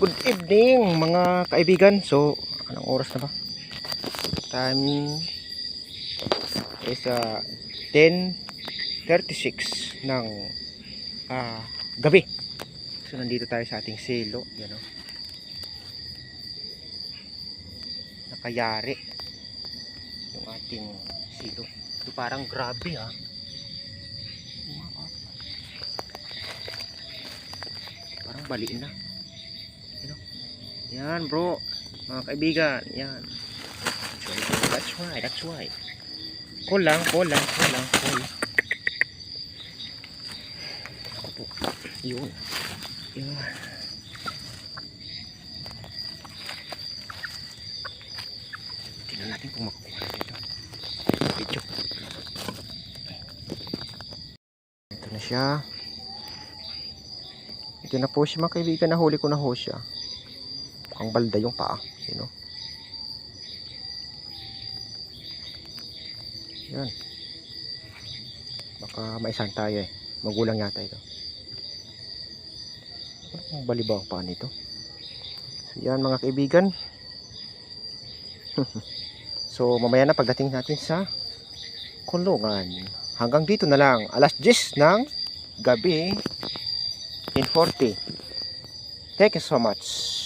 Good evening mga kaibigan. So, anong oras na ba? Time is 10:36 ng gabi. So, nandito tayo sa ating silo. Yan o. Nakayari yung ating silo. Ito parang grabe ha. Parang baliin na. Yan bro, mga kaibigan, yan. That's why. Call lang. Ako po. Yun. Yan. Tingnan natin kung makukuha dito. Video. Ito na siya. Ito na po siya mga kaibigan, nahuli ko na ho siya. Mukhang balda yung paa, you know. Yan. Baka maisan tayo eh. Magulang yata ito. Ang balibaw ang paa nito. So yan mga kaibigan. So mamaya na pagdating natin sa kulungan. Hanggang dito na lang. Alas 10 ng gabi in 40. Thank you so much.